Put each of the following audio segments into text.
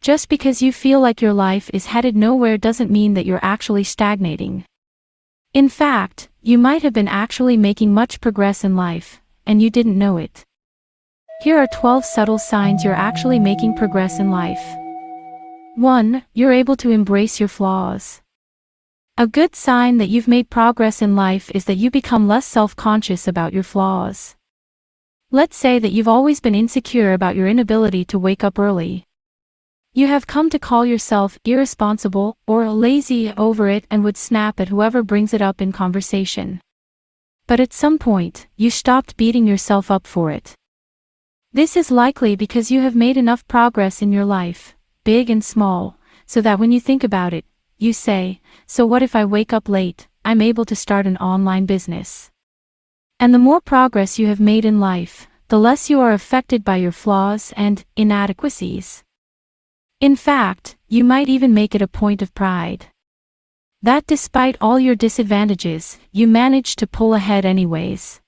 Just because you feel like your life is headed nowhere doesn't mean that you're actually stagnating. In fact, you might have been actually making much progress in life, and you didn't know it. Here are 12 subtle signs you're actually making progress in life. 1. You're able to embrace your flaws. A good sign that you've made progress in life is that you become less self-conscious about your flaws. Let's say that you've always been insecure about your inability to wake up early. You have come to call yourself irresponsible or lazy over it and would snap at whoever brings it up in conversation. But at some point, you stopped beating yourself up for it. This is likely because you have made enough progress in your life, big and small, so that when you think about it, you say, so what if I wake up late, I'm able to start an online business. And the more progress you have made in life, the less you are affected by your flaws and inadequacies. In fact, you might even make it a point of pride that despite all your disadvantages, you managed to pull ahead anyways.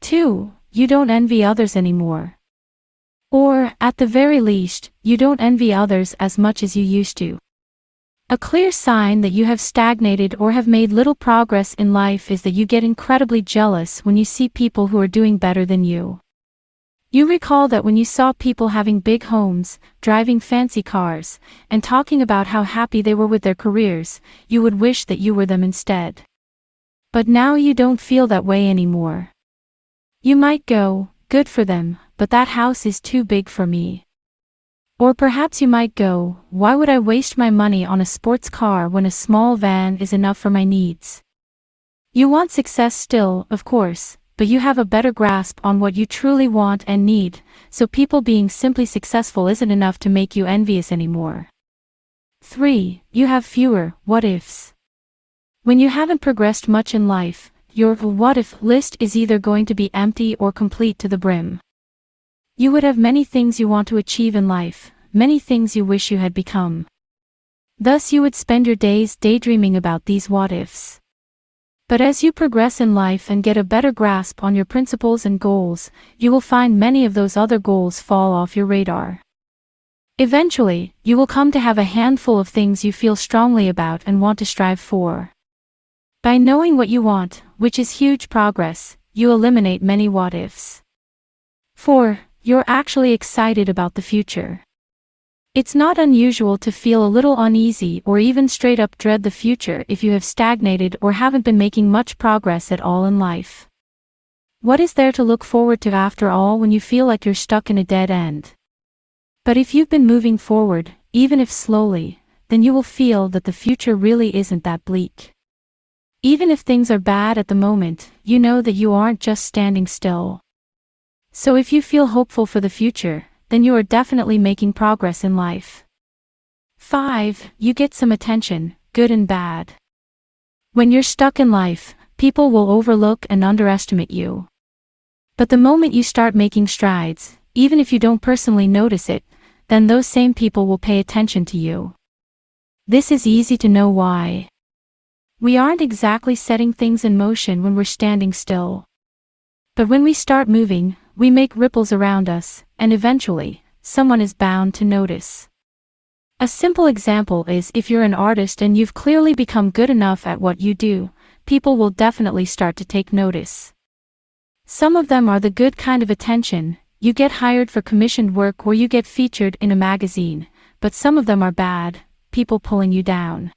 2. You don't envy others anymore. Or, at the very least, you don't envy others as much as you used to. A clear sign that you have stagnated or have made little progress in life is that you get incredibly jealous when you see people who are doing better than you. You recall that when you saw people having big homes, driving fancy cars, and talking about how happy they were with their careers, you would wish that you were them instead. But now you don't feel that way anymore. You might go, good for them, but that house is too big for me. Or perhaps you might go, why would I waste my money on a sports car when a small van is enough for my needs? You want success still, of course, but you have a better grasp on what you truly want and need, so people being simply successful isn't enough to make you envious anymore. 3. You have fewer what-ifs. When you haven't progressed much in life, your what-if list is either going to be empty or complete to the brim. You would have many things you want to achieve in life, many things you wish you had become. Thus you would spend your days daydreaming about these what-ifs. But as you progress in life and get a better grasp on your principles and goals, you will find many of those other goals fall off your radar. Eventually, you will come to have a handful of things you feel strongly about and want to strive for. By knowing what you want, which is huge progress, you eliminate many what-ifs. 4. You're actually excited about the future. It's not unusual to feel a little uneasy or even straight up dread the future if you have stagnated or haven't been making much progress at all in life. What is there to look forward to after all when you feel like you're stuck in a dead end? But if you've been moving forward, even if slowly, then you will feel that the future really isn't that bleak. Even if things are bad at the moment, you know that you aren't just standing still. So if you feel hopeful for the future, then you are definitely making progress in life. 5. You get some attention, good and bad. When you're stuck in life, people will overlook and underestimate you. But the moment you start making strides, even if you don't personally notice it, then those same people will pay attention to you. This is easy to know why. We aren't exactly setting things in motion when we're standing still. But when we start moving, we make ripples around us, and eventually, someone is bound to notice. A simple example is if you're an artist and you've clearly become good enough at what you do, people will definitely start to take notice. Some of them are the good kind of attention, you get hired for commissioned work or you get featured in a magazine, but some of them are bad, people pulling you down.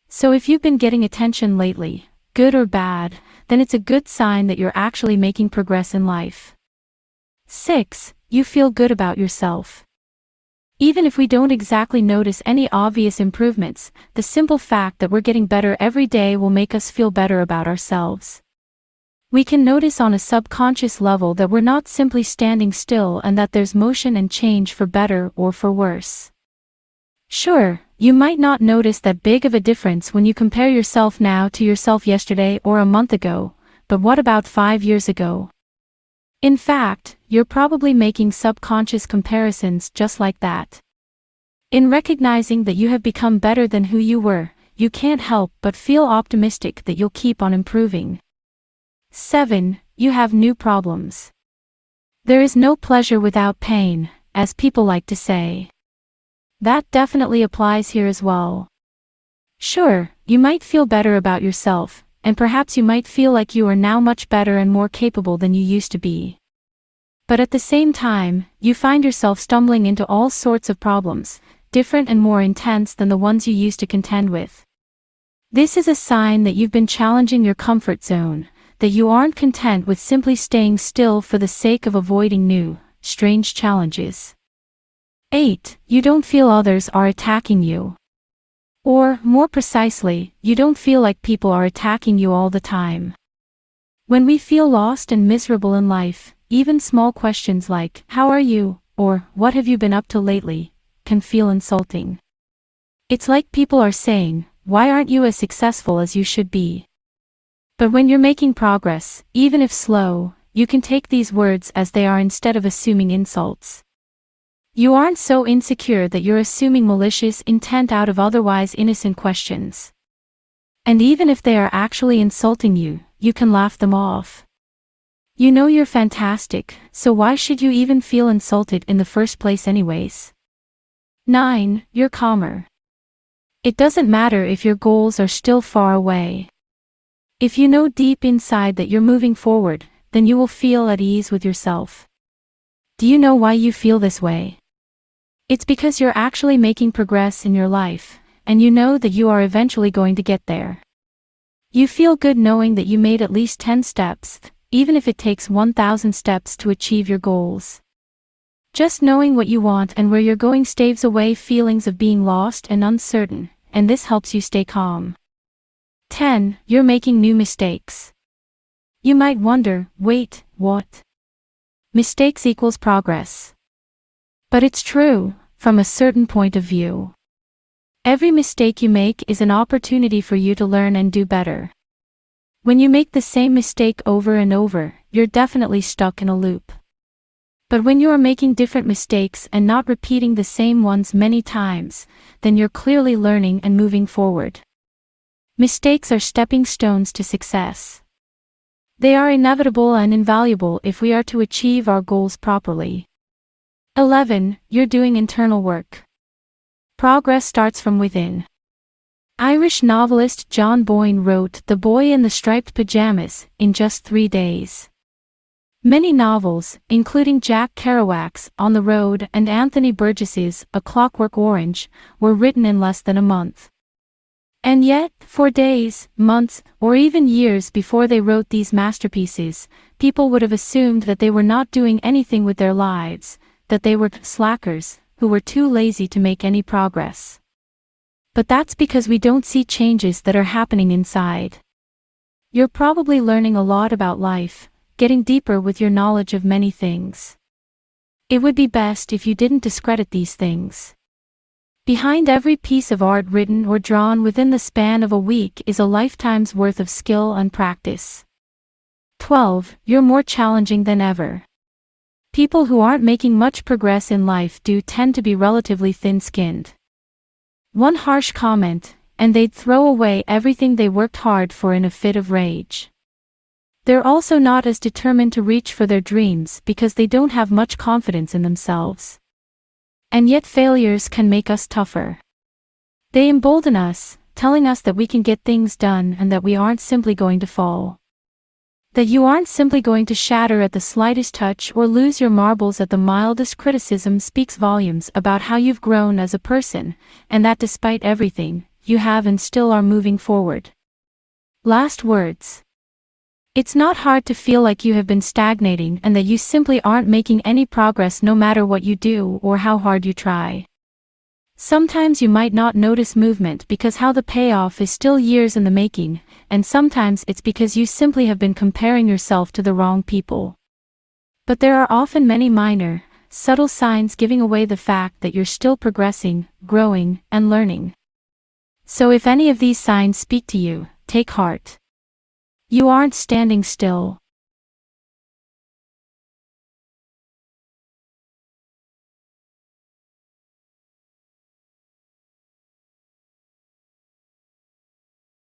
So if you've been getting attention lately, good or bad, then it's a good sign that you're actually making progress in life. 6. You feel good about yourself. Even if we don't exactly notice any obvious improvements, the simple fact that we're getting better every day will make us feel better about ourselves. We can notice on a subconscious level that we're not simply standing still and that there's motion and change for better or for worse. Sure, you might not notice that big of a difference when you compare yourself now to yourself yesterday or a month ago, but what about 5 years ago? In fact, you're probably making subconscious comparisons just like that. In recognizing that you have become better than who you were, you can't help but feel optimistic that you'll keep on improving. 7. You have new problems. There is no pleasure without pain, as people like to say. That definitely applies here as well. Sure, you might feel better about yourself, and perhaps you might feel like you are now much better and more capable than you used to be. But at the same time, you find yourself stumbling into all sorts of problems, different and more intense than the ones you used to contend with. This is a sign that you've been challenging your comfort zone, that you aren't content with simply staying still for the sake of avoiding new, strange challenges. 8. You don't feel others are attacking you. Or, more precisely, you don't feel like people are attacking you all the time. When we feel lost and miserable in life, even small questions like, "How are you?" or "What have you been up to lately?" can feel insulting. It's like people are saying, "Why aren't you as successful as you should be?" But when you're making progress, even if slow, you can take these words as they are instead of assuming insults. You aren't so insecure that you're assuming malicious intent out of otherwise innocent questions. And even if they are actually insulting you, you can laugh them off. You know you're fantastic, so why should you even feel insulted in the first place anyways? 9. You're calmer. It doesn't matter if your goals are still far away. If you know deep inside that you're moving forward, then you will feel at ease with yourself. Do you know why you feel this way? It's because you're actually making progress in your life, and you know that you are eventually going to get there. You feel good knowing that you made at least 10 steps, even if it takes 1,000 steps to achieve your goals. Just knowing what you want and where you're going staves away feelings of being lost and uncertain, and this helps you stay calm. 10. You're making new mistakes. You might wonder, wait, what? Mistakes equals progress. But it's true, from a certain point of view. Every mistake you make is an opportunity for you to learn and do better. When you make the same mistake over and over, you're definitely stuck in a loop. But when you are making different mistakes and not repeating the same ones many times, then you're clearly learning and moving forward. Mistakes are stepping stones to success. They are inevitable and invaluable if we are to achieve our goals properly. 11. You're doing internal work. Progress starts from within. Irish novelist John Boyne wrote The Boy in the Striped Pajamas in just 3 days. Many novels, including Jack Kerouac's On the Road and Anthony Burgess's A Clockwork Orange, were written in less than a month. And yet, for days, months, or even years before they wrote these masterpieces, people would have assumed that they were not doing anything with their lives, that they were slackers, who were too lazy to make any progress. But that's because we don't see changes that are happening inside. You're probably learning a lot about life, getting deeper with your knowledge of many things. It would be best if you didn't discredit these things. Behind every piece of art written or drawn within the span of a week is a lifetime's worth of skill and practice. 12. You're more challenging than ever. People who aren't making much progress in life do tend to be relatively thin-skinned. One harsh comment, and they'd throw away everything they worked hard for in a fit of rage. They're also not as determined to reach for their dreams because they don't have much confidence in themselves. And yet failures can make us tougher. They embolden us, telling us that we can get things done and that we aren't simply going to fall. That you aren't simply going to shatter at the slightest touch or lose your marbles at the mildest criticism speaks volumes about how you've grown as a person, and that despite everything, you have and still are moving forward. Last words. It's not hard to feel like you have been stagnating and that you simply aren't making any progress no matter what you do or how hard you try. Sometimes you might not notice movement because how the payoff is still years in the making, and sometimes it's because you simply have been comparing yourself to the wrong people. But there are often many minor, subtle signs giving away the fact that you're still progressing, growing, and learning. So if any of these signs speak to you, take heart. You aren't standing still.